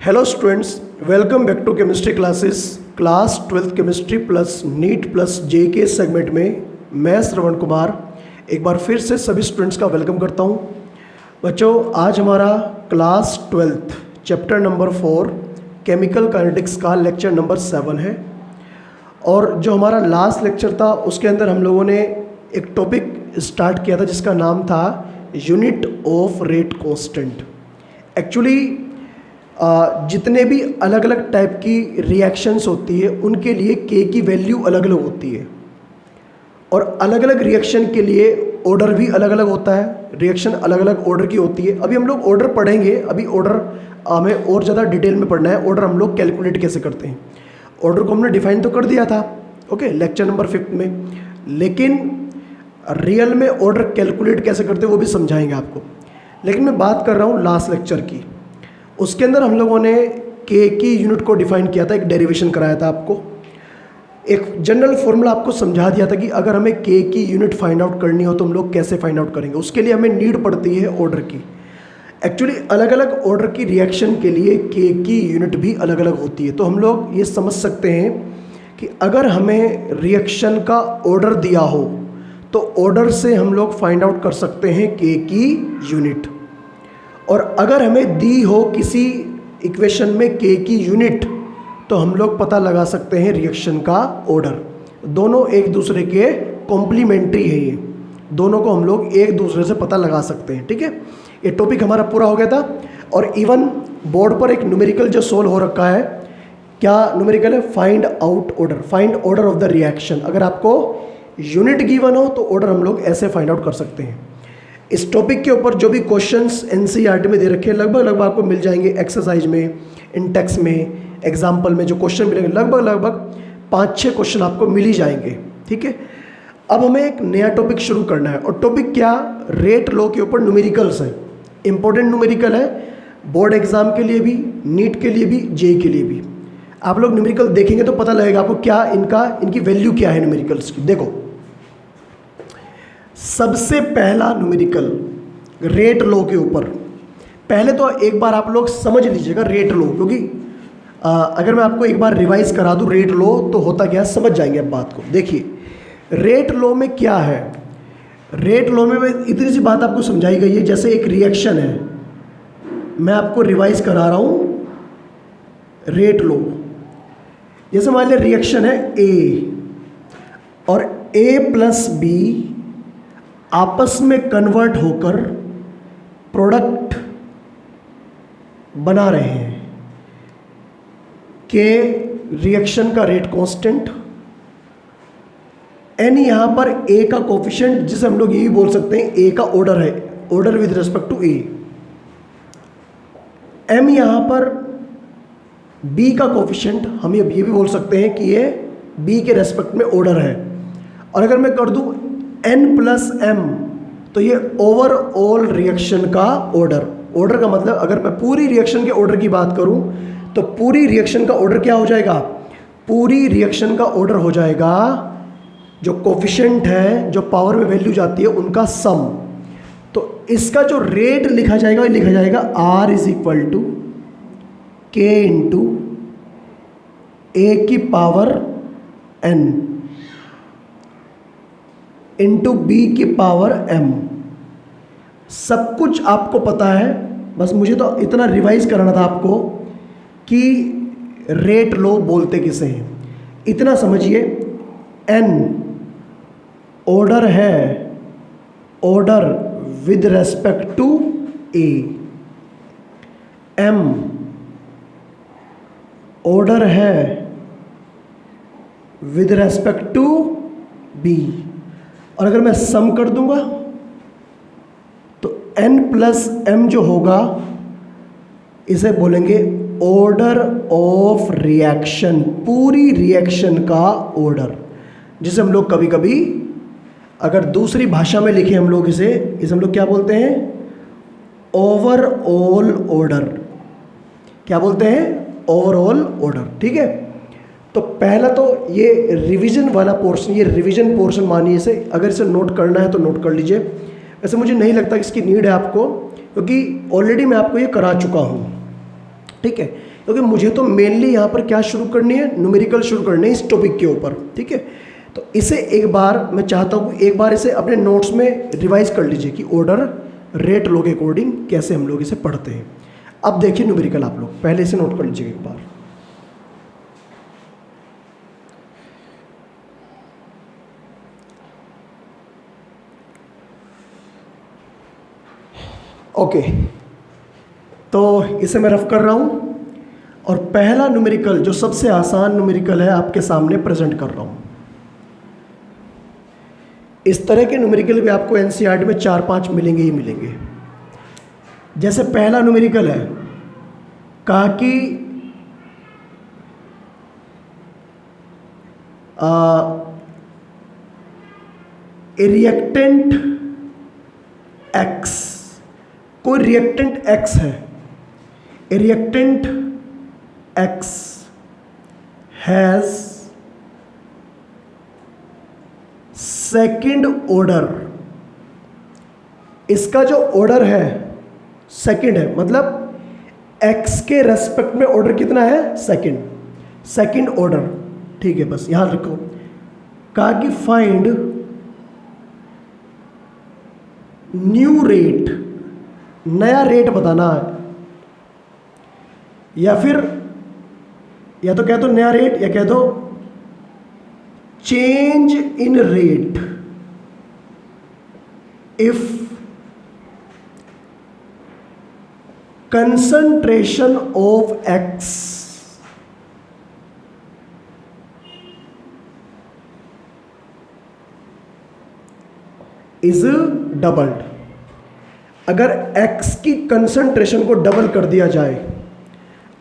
Hello students, welcome back to chemistry classes. Class 12th chemistry plus NEET plus JK segment में मैं श्रवण कुमार एक बार फिर से सभी स्टूडेंट्स का वेलकम करता हूं। बच्चों, आज हमारा class 12th chapter number 4 chemical kinetics का लेक्चर नंबर 7 है। और जो हमारा लास्ट लेक्चर था उसके अंदर हम लोगों ने एक टॉपिक स्टार्ट किया था जिसका नाम था unit of rate constant. Actually जितने भी अलग अलग टाइप की रिएक्शंस होती है उनके लिए के की वैल्यू अलग अलग होती है और अलग अलग रिएक्शन के लिए ऑर्डर भी अलग अलग होता है। रिएक्शन अलग अलग ऑर्डर की होती है। अभी हम लोग ऑर्डर पढ़ेंगे। अभी ऑर्डर हमें और ज़्यादा डिटेल में पढ़ना है। ऑर्डर हम लोग कैलकुलेट कैसे करते हैं। ऑर्डर को हमने डिफाइन तो कर दिया था ओके लेक्चर नंबर 5 में, लेकिन रियल में ऑर्डर कैलकुलेट कैसे करते हैं वो भी समझाएंगे आपको। लेकिन मैं बात कर रहा हूँ लास्ट लेक्चर की। उसके अंदर हम लोगों ने के की यूनिट को डिफाइन किया था, एक डेरिवेशन कराया था आपको, एक जनरल फॉर्मूला आपको समझा दिया था कि अगर हमें के की यूनिट फाइंड आउट करनी हो तो हम लोग कैसे फाइंड आउट करेंगे। उसके लिए हमें नीड पड़ती है ऑर्डर की। एक्चुअली अलग अलग ऑर्डर की रिएक्शन के लिए के की यूनिट भी अलग अलग होती है। तो हम लोग ये समझ सकते हैं कि अगर हमें रिएक्शन का ऑर्डर दिया हो तो ऑर्डर से हम लोग फाइंड आउट कर सकते हैं के की यूनिट। और अगर हमें दी हो किसी इक्वेशन में के की यूनिट तो हम लोग पता लगा सकते हैं रिएक्शन का ऑर्डर। दोनों एक दूसरे के कॉम्प्लीमेंट्री है। ये दोनों को हम लोग एक दूसरे से पता लगा सकते हैं। ठीक है, ये टॉपिक हमारा पूरा हो गया था। और इवन बोर्ड पर एक न्यूमेरिकल जो सोल्व हो रखा है, क्या न्यूमेरिकल है? Find out order, find order of the reaction. अगर आपको यूनिट गिवन हो तो ऑर्डर हम लोग ऐसे फाइंड आउट कर सकते हैं। इस टॉपिक के ऊपर जो भी क्वेश्चंस एनसीईआरटी में दे रखे हैं लगभग आपको मिल जाएंगे। एक्सरसाइज में, इंटेक्स में, एग्जाम्पल में जो क्वेश्चन मिलेंगे लगभग 5-6 क्वेश्चन आपको मिल ही जाएंगे। ठीक है, अब हमें एक नया टॉपिक शुरू करना है। और टॉपिक क्या? रेट लॉ के ऊपर न्यूमेरिकल्स हैं। इंपॉर्टेंट न्यूमेरिकल है बोर्ड एग्जाम के लिए भी, नीट के लिए भी, जेई के लिए भी। आप लोग न्यूमेरिकल देखेंगे तो पता लगेगा आपको क्या इनकी वैल्यू क्या है न्यूमेरिकल्स की। देखो, सबसे पहला न्यूमेरिकल रेट लॉ के ऊपर। पहले तो एक बार आप लोग समझ लीजिएगा रेट लॉ, क्योंकि अगर मैं आपको एक बार रिवाइज करा दूं रेट लॉ तो होता क्या है समझ जाएंगे अब बात को। देखिए, रेट लॉ में क्या है? रेट लॉ में इतनी सी बात आपको समझाई गई है, जैसे एक रिएक्शन है, मैं आपको रिवाइज करा रहा हूं रेट लॉ। जैसे मान लिया रिएक्शन है ए और ए प्लस बी आपस में कन्वर्ट होकर प्रोडक्ट बना रहे हैं। के रिएक्शन का रेट कांस्टेंट, एन यहां पर ए का कोफिशिएंट, जिसे हम लोग ये भी बोल सकते हैं ए का ऑर्डर है, order with respect to A. M यहां पर बी का कोफिशिएंट, हम ये भी बोल सकते हैं कि ये बी के रेस्पेक्ट में ऑर्डर है। और अगर मैं कर दूं n प्लस एम तो ये ओवरऑल रिएक्शन का ऑर्डर। ऑर्डर का मतलब अगर मैं पूरी रिएक्शन के ऑर्डर की बात करूं तो पूरी रिएक्शन का ऑर्डर क्या हो जाएगा? पूरी रिएक्शन का ऑर्डर हो जाएगा जो कोफिशिएंट है, जो पावर में वैल्यू जाती है, उनका सम। तो इसका जो रेट लिखा जाएगा लिखा जाएगा R इज इक्वल टू के इंटू ए की पावर n इंटू बी की पावर m। सब कुछ आपको पता है, बस मुझे तो इतना रिवाइज करना था आपको कि रेट लॉ बोलते किसे हैं। इतना समझिए, n ऑर्डर है, order with respect to a, m order है विद रेस्पेक्ट टू b। और अगर मैं सम कर दूंगा तो n प्लस m जो होगा इसे बोलेंगे ऑर्डर ऑफ रिएक्शन, पूरी रिएक्शन का ऑर्डर, जिसे हम लोग कभी कभी अगर दूसरी भाषा में लिखें हम लोग इसे हम लोग क्या बोलते हैं? Overall order. क्या बोलते हैं? Overall order. ठीक है, तो पहला तो ये रिवीजन वाला पोर्शन, ये रिवीजन पोर्शन मानिए इसे। अगर इसे नोट करना है तो नोट कर लीजिए। वैसे मुझे नहीं लगता कि इसकी नीड है आपको, क्योंकि ऑलरेडी मैं आपको ये करा चुका हूँ। ठीक है, क्योंकि मुझे तो मेनली यहाँ पर क्या शुरू करनी है, न्यूमेरिकल शुरू करनी है इस टॉपिक के ऊपर, ठीक है। तो इसे एक बार मैं चाहता हूँ एक बार इसे अपने नोट्स में रिवाइज कर लीजिए कि ऑर्डर रेट लो के अकॉर्डिंग कैसे हम लोग इसे पढ़ते हैं। अब देखिए न्यूमेरिकल, आप लोग पहले इसे नोट कर लीजिए एक बार। ओके, तो इसे मैं रफ कर रहा हूँ और पहला न्यूमेरिकल जो सबसे आसान न्यूमेरिकल है आपके सामने प्रेजेंट कर रहा हूँ। इस तरह के न्यूमेरिकल भी आपको एनसीईआरटी में 4-5 मिलेंगे ही मिलेंगे। जैसे पहला न्यूमेरिकल है, कहा कि रिएक्टेंट एक्स, कोई रिएक्टेंट एक्स है, reactant x has second order. इसका जो ऑर्डर है सेकंड है, मतलब एक्स के रेस्पेक्ट में ऑर्डर कितना है, सेकंड ऑर्डर, ठीक है। बस यहां रखो, कहा कि फाइंड न्यू रेट, नया रेट बताना है, या फिर या तो कह दो नया रेट या कह दो change in rate if concentration of x is doubled. अगर x की कंसंट्रेशन को डबल कर दिया जाए,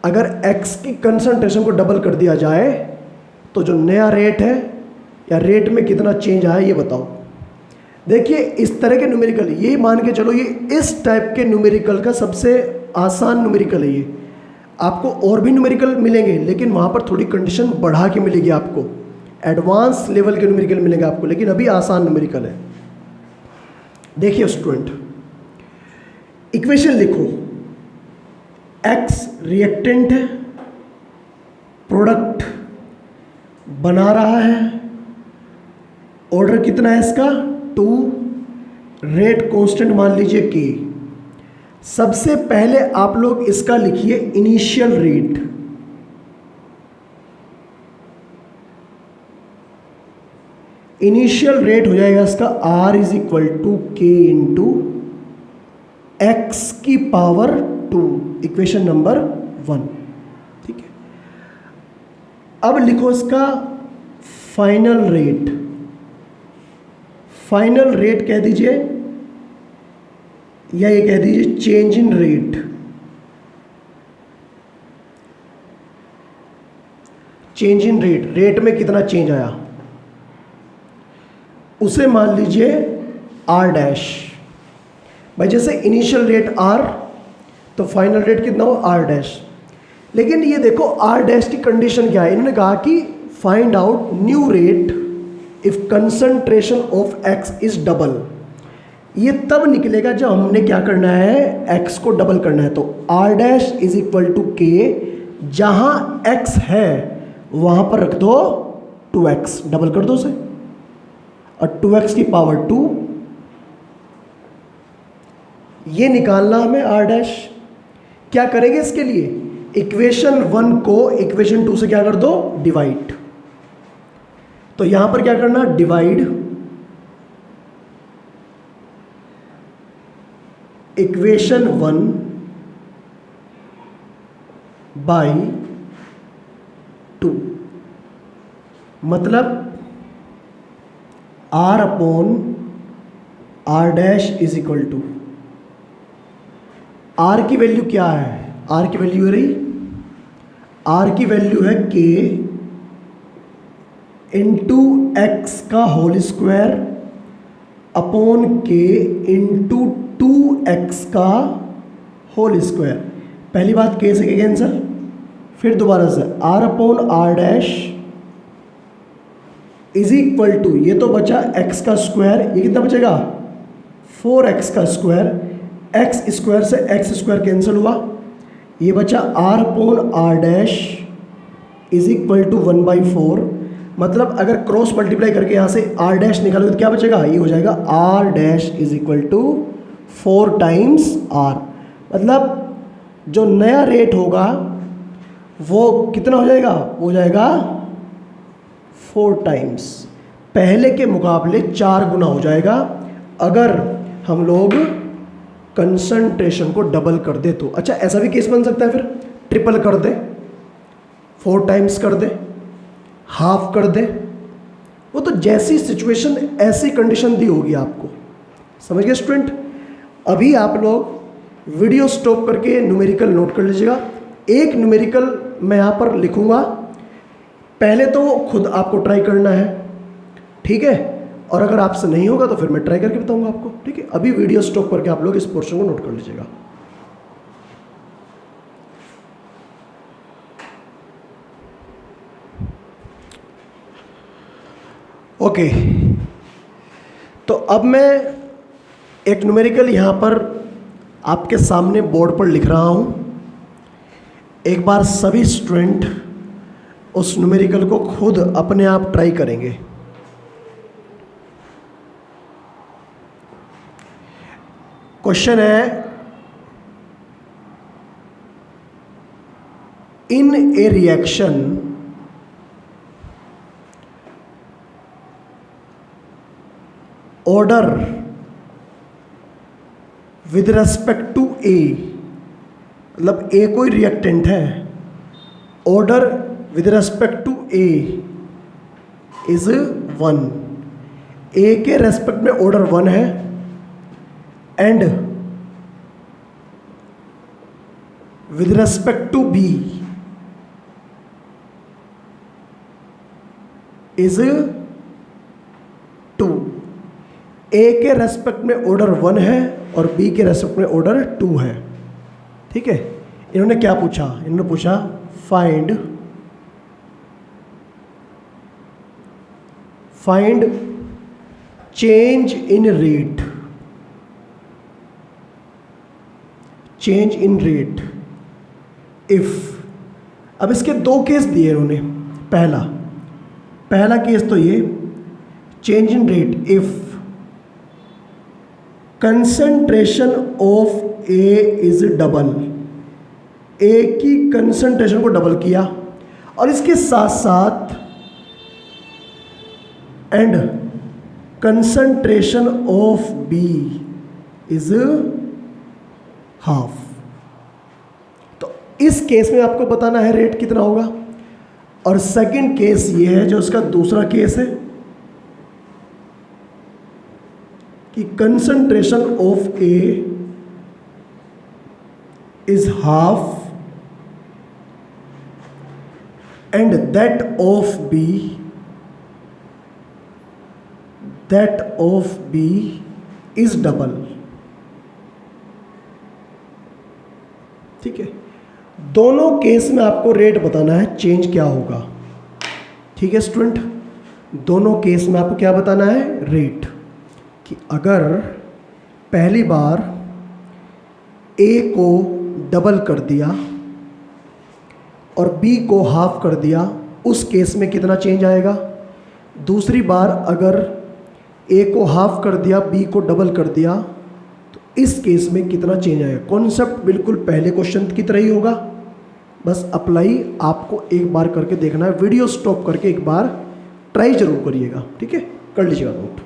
अगर x की कंसंट्रेशन को डबल कर दिया जाए तो जो नया रेट है या रेट में कितना चेंज आया ये बताओ। देखिए इस तरह के न्यूमेरिकल, ये मान के चलो ये इस टाइप के न्यूमेरिकल का सबसे आसान न्यूमेरिकल है ये। आपको और भी न्यूमेरिकल मिलेंगे लेकिन वहाँ पर थोड़ी कंडीशन बढ़ा के मिलेगी आपको, एडवांस लेवल के न्यूमेरिकल मिलेंगे आपको, लेकिन अभी आसान न्यूमेरिकल है। देखिए स्टूडेंट, इक्वेशन लिखो, x रिएक्टेंट है, प्रोडक्ट बना रहा है, ऑर्डर कितना है इसका 2, रेट कांस्टेंट मान लीजिए k। सबसे पहले आप लोग इसका लिखिए इनिशियल रेट, इनिशियल रेट हो जाएगा इसका r is equal to k into x की पावर 2, इक्वेशन नंबर 1, ठीक है। अब लिखो इसका फाइनल रेट, फाइनल रेट कह दीजिए या ये कह दीजिए change in rate. Change in rate, rate में कितना चेंज आया उसे मान लीजिए r डैश। भाई जैसे इनिशियल रेट r तो फाइनल रेट कितना हो r डैश। लेकिन ये देखो r डैश की कंडीशन क्या है, इन्होंने कहा कि find out new rate if concentration of x is double. ये तब निकलेगा जब हमने क्या करना है, x को डबल करना है। तो r dash is equal to k, जहां x है वहां पर रख दो 2x, डबल कर दो उसे, और 2x की पावर 2, ये निकालना हमें r डैश। क्या करेंगे इसके लिए, इक्वेशन 1 को इक्वेशन 2 से क्या कर दो, डिवाइड। तो यहां पर क्या करना, डिवाइड इक्वेशन 1 बाई 2, मतलब r upon r dash is equal to, r की वैल्यू क्या है, r की वैल्यू है रही, r की वैल्यू है k इंटू एक्स का whole square upon k into 2x का होल स्क्वायर। पहली बात k से k कैंसल, फिर दोबारा से r upon r dash is equal to, ये तो बचा x का स्क्वायर, ये कितना बचेगा 4x का स्क्वायर, x स्क्वायर से x स्क्वायर कैंसिल हुआ, ये बचा r upon r dash is equal to 1/4। मतलब अगर क्रॉस मल्टीप्लाई करके यहाँ से आर डैश निकालोगे तो क्या बचेगा, ये हो जाएगा r dash is equal to 4 times r. मतलब जो नया रेट होगा वो कितना हो जाएगा, वो हो जाएगा 4 टाइम्स, पहले के मुकाबले 4 गुना हो जाएगा अगर हम लोग कंसंट्रेशन को डबल कर दे तो। अच्छा ऐसा भी केस बन सकता है, फिर ट्रिपल कर दे, 4 टाइम्स कर दे, हाफ कर दे, वो तो जैसी सिचुएशन ऐसी कंडीशन दी होगी आपको। समझ गए स्टूडेंट? अभी आप लोग वीडियो स्टॉप करके न्यूमेरिकल नोट कर लीजिएगा। एक न्यूमेरिकल मैं यहाँ पर लिखूँगा, पहले तो खुद आपको ट्राई करना है, ठीक है? और अगर आपसे नहीं होगा तो फिर मैं ट्राई करके बताऊंगा आपको, ठीक है? अभी वीडियो स्टॉप करके आप लोग इस पोर्शन को नोट कर लीजिएगा। ओके, तो अब मैं एक न्यूमेरिकल यहाँ पर आपके सामने बोर्ड पर लिख रहा हूँ। एक बार सभी स्टूडेंट उस न्यूमेरिकल को खुद अपने आप ट्राई करेंगे। क्वेश्चन है, in a reaction order with respect to A, मतलब ए कोई रिएक्टेंट है, order with respect to A is 1, A के रेस्पेक्ट में ऑर्डर 1 है, and with respect to B is 2। A के रेस्पेक्ट में ऑर्डर 1 है और बी के रेस्पेक्ट में ऑर्डर 2 है, ठीक है? इन्होंने क्या पूछा, इन्होंने पूछा find change in rate, change in rate if. अब इसके 2 केस दिए इन्होंने। पहला केस तो ये, change in rate if concentration of A is double, A की कंसंट्रेशन को डबल किया, और इसके साथ साथ and concentration of B is half. तो इस केस में आपको बताना है रेट कितना होगा। और सेकंड केस ये है जो इसका दूसरा केस है कि concentration of A is half and that of B is double, ठीक है? दोनों केस में आपको रेट बताना है, चेंज क्या होगा, ठीक है स्टूडेंट? दोनों केस में आपको क्या बताना है, रेट, कि अगर पहली बार ए को डबल कर दिया और बी को हाफ कर दिया, उस केस में कितना चेंज आएगा। दूसरी बार अगर ए को हाफ कर दिया, बी को डबल कर दिया, तो इस केस में कितना चेंज आएगा। कॉन्सेप्ट बिल्कुल पहले क्वेश्चन की तरह ही होगा, बस अप्लाई आपको एक बार करके देखना है। वीडियो स्टॉप करके एक बार ट्राई जरूर करिएगा, ठीक है? कर लीजिएगा नोट।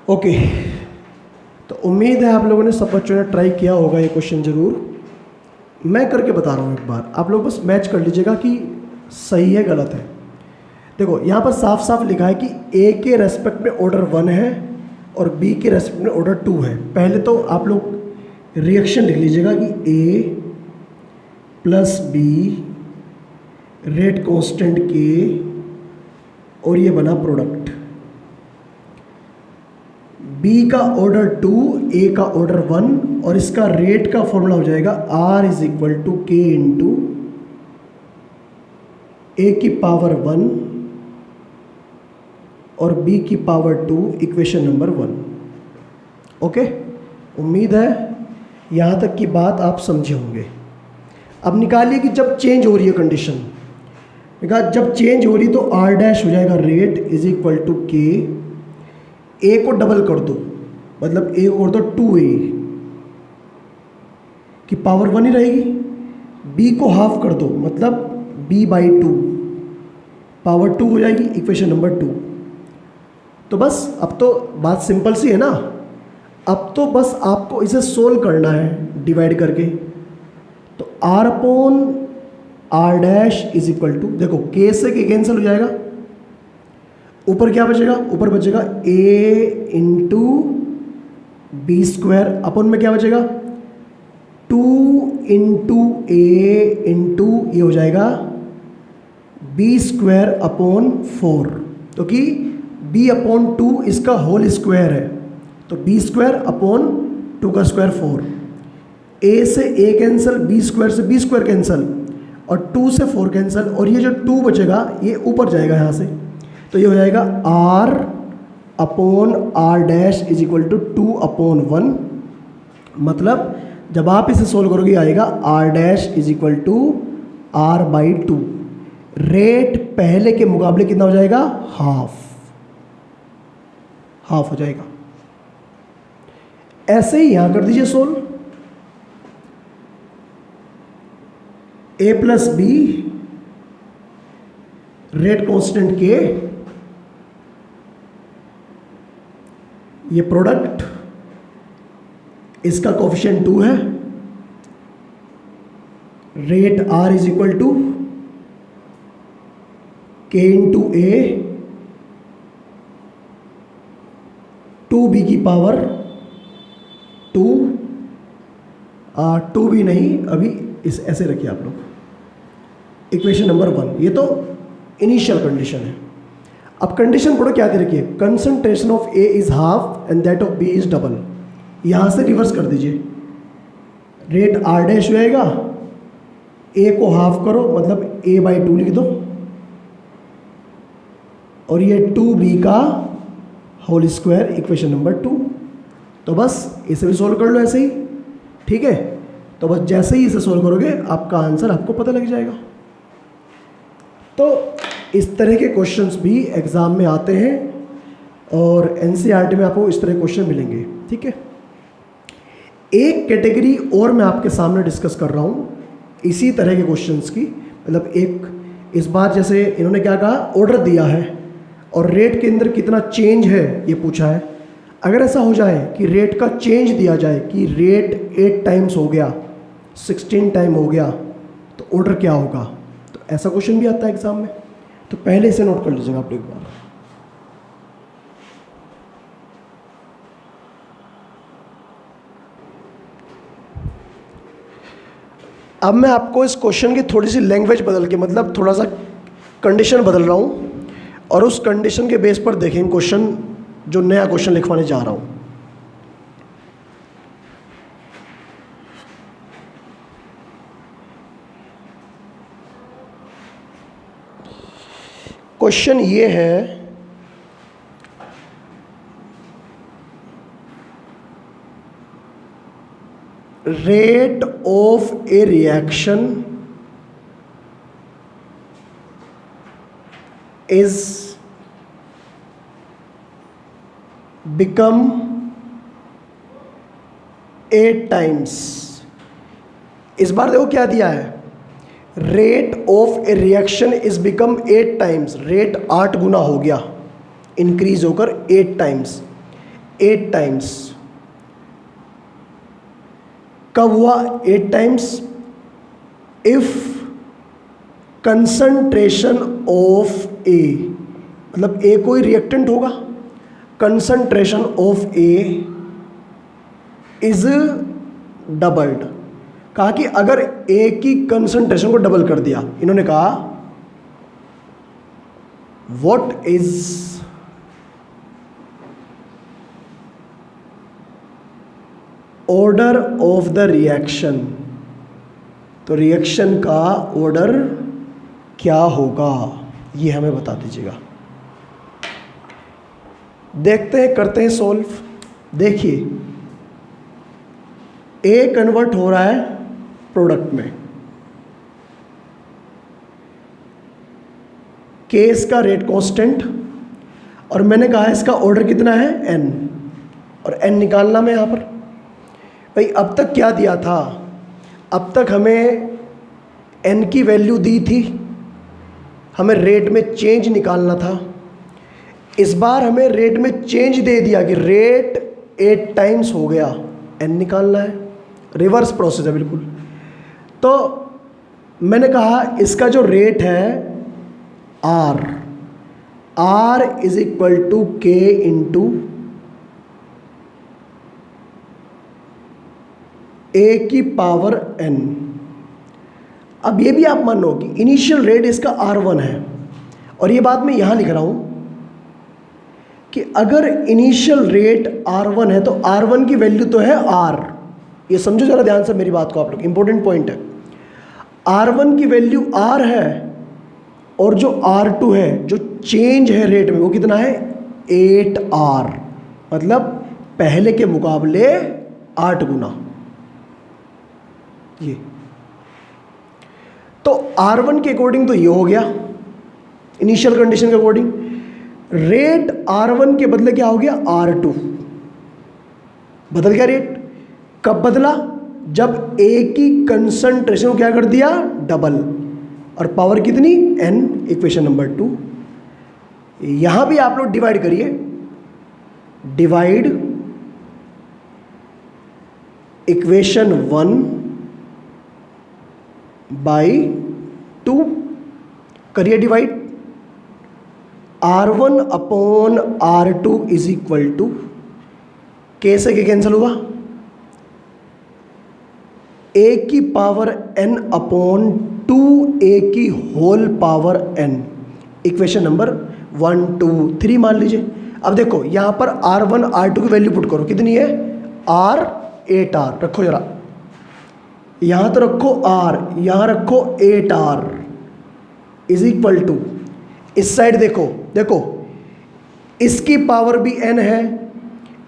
ओके, तो उम्मीद है आप लोगों ने, सब बच्चों ने ट्राई किया होगा ये क्वेश्चन ज़रूर। मैं करके बता रहा हूँ, एक बार आप लोग बस मैच कर लीजिएगा कि सही है गलत है। देखो यहाँ पर साफ साफ लिखा है कि ए के रेस्पेक्ट में ऑर्डर 1 है और बी के रेस्पेक्ट में ऑर्डर 2 है। पहले तो आप लोग रिएक्शन लिख लीजिएगा कि ए प्लस बी रेट कांस्टेंट के, और ये बना प्रोडक्ट। B का ऑर्डर 2, A का ऑर्डर 1, और इसका रेट का फॉर्मूला हो जाएगा R इज इक्वल टू के इंटू ए की पावर 1 और b की पावर 2 इक्वेशन नंबर 1। ओके, उम्मीद है यहाँ तक की बात आप समझे होंगे। अब निकालिए कि जब चेंज हो रही है कंडीशन, जब चेंज हो रही तो r डैश हो जाएगा रेट इज इक्वल टू के, a को डबल कर दो मतलब a को कर दो 2a की पावर 1 ही रहेगी, b को हाफ कर दो मतलब b बाई 2 पावर 2 हो जाएगी इक्वेशन नंबर 2। तो बस अब तो बात सिंपल सी है ना, अब तो बस आपको इसे सोल्व करना है डिवाइड करके। तो r upon r dash is equal to, देखो k से k कैंसिल हो जाएगा, ऊपर क्या बचेगा, ऊपर बचेगा a इंटू बी स्क्वायर, अपन में क्या बचेगा 2 इंटू ए इंटू ये हो जाएगा बी स्क्वायर अपॉन 4, तो कि b अपॉन 2 इसका होल स्क्वायर है, तो बी स्क्वायर अपॉन 2 का स्क्वायर 4, a से a कैंसिल, बी स्क्वायर से बी स्क्वायर कैंसिल और 2 से 4 कैंसिल, और ये जो 2 बचेगा ये ऊपर जाएगा यहाँ से, तो ये हो जाएगा r upon r dash is equal to 2 upon 1। मतलब जब आप इसे सोल्व करोगे आएगा r dash is equal to r by 2। Rate पहले के मुकाबले कितना हो जाएगा, हाफ हो जाएगा। ऐसे ही यहां कर दीजिए solve, a plus b rate constant के, ये प्रोडक्ट इसका कोफिशिएंट 2 है, rate r is equal to k into a 2b की पावर 2, 2 भी नहीं, अभी इस ऐसे रखिए आप लोग इक्वेशन नंबर 1। ये तो इनिशियल कंडीशन है। अब कंडीशन पढ़ो क्या दे रखी है, concentration of A is half and that of B is double. यहां से रिवर्स कर दीजिए, रेट r डैश रहेगा, a को हाफ करो मतलब a बाई 2 लिख दो, और ये 2b का होल स्क्वायर इक्वेशन नंबर 2। तो बस इसे भी सोल्व कर लो ऐसे ही, ठीक है। तो बस जैसे ही इसे सोल्व करोगे आपका आंसर आपको पता लग जाएगा। तो इस तरह के क्वेश्चंस भी एग्ज़ाम में आते हैं और एनसीईआरटी में आपको इस तरह के क्वेश्चन मिलेंगे, ठीक है। एक कैटेगरी और मैं आपके सामने डिस्कस कर रहा हूँ इसी तरह के क्वेश्चंस की, मतलब एक इस बार जैसे इन्होंने क्या कहा, ऑर्डर दिया है और रेट के अंदर कितना चेंज है ये पूछा है। अगर ऐसा हो जाए कि रेट का चेंज दिया जाए कि रेट 8 टाइम्स हो गया, 16 टाइम हो गया, तो ऑर्डर क्या होगा, तो ऐसा क्वेश्चन भी आता है एग्जाम में। तो पहले इसे नोट कर लीजिएगा आप एक बार। अब मैं आपको इस क्वेश्चन की थोड़ी सी लैंग्वेज बदल के, मतलब थोड़ा सा कंडीशन बदल रहा हूँ और उस कंडीशन के बेस पर देखेंगे क्वेश्चन, जो नया क्वेश्चन लिखवाने जा रहा हूँ। क्वेश्चन ये है, rate of A reaction is become 8 times. इस बार देखो क्या दिया है, rate of A reaction is become 8 times, rate 8 गुना हो गया, इंक्रीज होकर 8 टाइम्स। 8 टाइम्स कब हुआ 8 टाइम्स, इफ कंसंट्रेशन ऑफ ए, मतलब ए कोई रिएक्टेंट होगा, concentration of A is doubled. कहा कि अगर ए की कंसंट्रेशन को डबल कर दिया, इन्होंने कहा what is order of the reaction, तो रिएक्शन का ऑर्डर क्या होगा ये हमें बता दीजिएगा। देखते हैं, करते हैं सॉल्व। देखिए ए कन्वर्ट हो रहा है प्रोडक्ट में, के इसका रेट कांस्टेंट, और मैंने कहा इसका ऑर्डर कितना है n, और n निकालना में यहाँ पर। भाई अब तक क्या दिया था, अब तक हमें n की वैल्यू दी थी, हमें रेट में चेंज निकालना था। इस बार हमें रेट में चेंज दे दिया कि रेट 8 टाइम्स हो गया, n निकालना है, रिवर्स प्रोसेस है बिल्कुल। तो मैंने कहा इसका जो रेट है r is equal to k into a की पावर n। अब ये भी आप मानो कि इनिशियल रेट इसका r1 है, और ये बात मैं यहाँ लिख रहा हूँ कि अगर इनिशियल रेट r1 है तो r1 की वैल्यू तो है r, ये समझो ज़रा ध्यान से मेरी बात को आप लोग, इंपॉर्टेंट पॉइंट है। r1 की वैल्यू r है, और जो r2 है, जो चेंज है रेट में, वो कितना है 8r, मतलब पहले के मुकाबले 8 गुना। ये तो r1 के अकॉर्डिंग तो ये हो गया इनिशियल कंडीशन के अकॉर्डिंग। रेट r1 के बदले क्या हो गया r2, बदल गया रेट। कब बदला, जब a की कंसंट्रेशन को क्या कर दिया, डबल, और पावर कितनी n, इक्वेशन नंबर 2। यहां भी आप लोग डिवाइड करिए, डिवाइड इक्वेशन 1 बाई 2 करिए divide. r1 upon r2 is equal to, k से के कैंसिल हुआ, a की पावर n अपॉन 2a की whole power n, equation number 1 2 3 मान लीजिए। अब देखो यहाँ पर r1 r2 की वैल्यू पुट करो, कितनी है r 8r, रखो जरा, यहाँ तो रखो r, यहाँ रखो 8r इज इक्वल टू, इस साइड देखो, देखो इसकी पावर भी n है,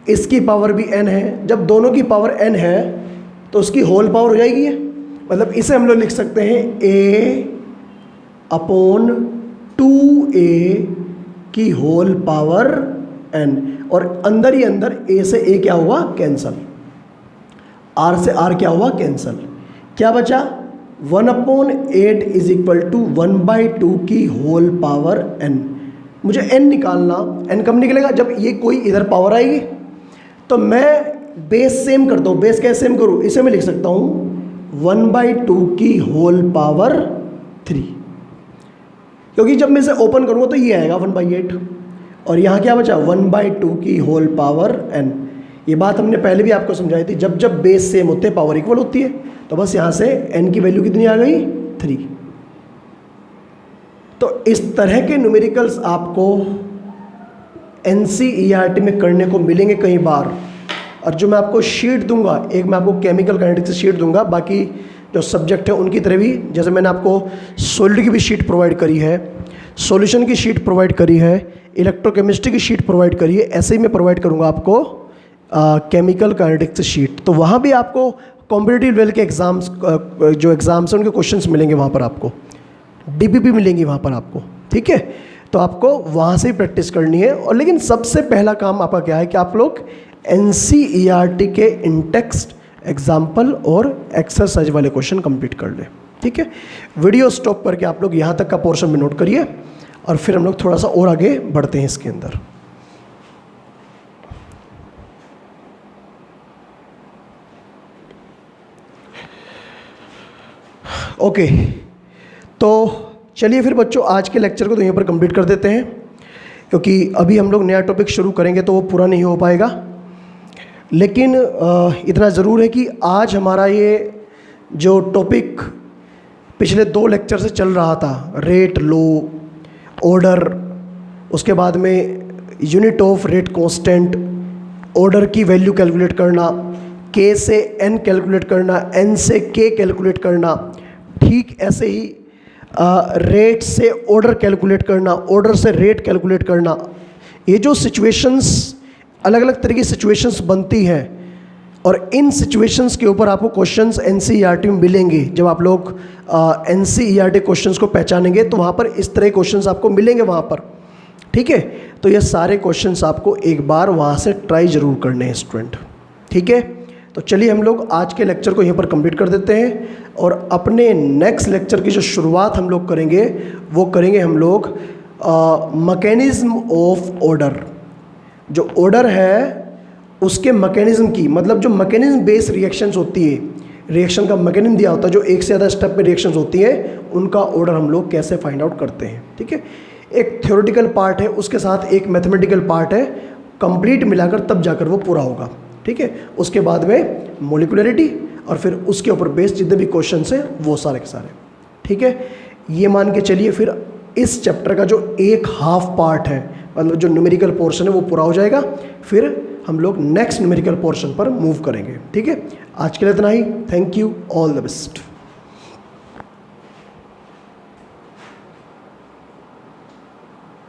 इसकी पावर भी n है। जब दोनों की पावर n है तो उसकी होल पावर हो जाएगी है, मतलब इसे हम लोग लिख सकते हैं a अपॉन 2a की होल पावर n, और अंदर ही अंदर a से a क्या हुआ, कैंसल, r से r क्या हुआ, कैंसल। क्या बचा, 1/8 इज इक्वल टू 1/2 की होल पावर n। मुझे n निकालना, n कब निकलेगा, जब ये कोई इधर पावर आएगी। तो मैं बेस सेम करता हूँ, बेस कैसे सेम करूँ, इसे मैं लिख सकता हूँ 1/2 की होल पावर 3, क्योंकि जब मैं इसे ओपन करूँगा तो ये आएगा 1/8, और यहाँ क्या बचा 1/2 की होल पावर n। ये बात हमने पहले भी आपको समझाई थी, जब जब बेस सेम होते हैं पावर इक्वल होती है। तो बस यहाँ से n की वैल्यू कितनी आ गई, 3। तो इस तरह के न्यूमेरिकल्स आपको NCERT में करने को मिलेंगे कई बार, और जो मैं आपको शीट दूंगा, एक मैं आपको केमिकल काइनेटिक्स शीट दूंगा, बाकी जो सब्जेक्ट है उनकी तरह भी, जैसे मैंने आपको सॉलिड की भी शीट प्रोवाइड करी है, सॉल्यूशन की शीट प्रोवाइड करी है, इलेक्ट्रोकेमिस्ट्री की शीट प्रोवाइड करी है, ऐसे ही मैं प्रोवाइड करूंगा आपको केमिकल काइनेटिक्स शीट। तो वहाँ भी आपको कॉम्पिटिटिव लेवल के एग्ज़ाम्स, जो एग्ज़ाम्स हैं उनके क्वेश्चंस मिलेंगे वहाँ पर, आपको DPP मिलेंगी वहाँ पर आपको, ठीक है। तो आपको वहाँ से ही प्रैक्टिस करनी है। और लेकिन सबसे पहला काम आपका क्या है कि आप लोग NCERT के इंटेक्स्ट, एग्जाम्पल और एक्सरसाइज वाले क्वेश्चन कंप्लीट कर लें, ठीक है। वीडियो स्टॉप करके आप लोग यहाँ तक का पोर्शन में नोट करिए, और फिर हम लोग थोड़ा सा और आगे बढ़ते हैं इसके अंदर। ओके, तो चलिए फिर बच्चों आज के लेक्चर को तो यहीं पर कंप्लीट कर देते हैं, क्योंकि अभी हम लोग नया टॉपिक शुरू करेंगे तो वो पूरा नहीं हो पाएगा। लेकिन इतना ज़रूर है कि आज हमारा ये जो टॉपिक पिछले 2 लेक्चर से चल रहा था, रेट लो, ऑर्डर, उसके बाद में unit of rate constant, order की वैल्यू कैलकुलेट करना, के से एन कैलकुलेट करना, एन से के कैलकुलेट करना, ठीक ऐसे ही रेट से ऑर्डर कैलकुलेट करना, ऑर्डर से रेट कैलकुलेट करना, ये जो सिचुएशंस, अलग अलग तरह की सिचुएशंस बनती हैं और इन सिचुएशंस के ऊपर आपको क्वेश्चंस एनसीईआरटी में मिलेंगे। जब आप लोग एनसीईआरटी क्वेश्चंस को पहचानेंगे तो वहाँ पर इस तरह के क्वेश्चंस आपको मिलेंगे वहाँ पर, ठीक है। तो ये सारे क्वेश्चंस आपको एक बार वहाँ से ट्राई ज़रूर करने हैं स्टूडेंट, ठीक है। तो चलिए हम लोग आज के लेक्चर को यहीं पर कंप्लीट कर देते हैं और अपने नेक्स्ट लेक्चर की जो शुरुआत हम लोग करेंगे वो करेंगे हम लोग मैकेनिज्म ऑफ ऑर्डर। जो ऑर्डर है उसके मैकेनिज्म की, मतलब जो मैकेनिज्म बेस्ड रिएक्शंस होती है, रिएक्शन का मैकेनिज्म दिया होता है, जो एक से ज़्यादा स्टेप में रिएक्शंस होती हैं उनका ऑर्डर हम लोग कैसे फाइंड आउट करते हैं, ठीक है। एक थ्योरेटिकल पार्ट है, उसके साथ एक मैथमेटिकल पार्ट है, कंप्लीट मिलाकर तब जाकर वो पूरा होगा, ठीक है। उसके बाद में मॉलिक्यूलरिटी और फिर उसके ऊपर बेस्ड जितने भी क्वेश्चन हैं वो सारे के सारे, ठीक है। ये मान के चलिए फिर इस चैप्टर का जो एक हाफ पार्ट है, मतलब जो न्यूमेरिकल पोर्शन है वो पूरा हो जाएगा, फिर हम लोग नेक्स्ट न्यूमेरिकल पोर्शन पर मूव करेंगे, ठीक है। आज के लिए इतना ही। Thank you, all the best.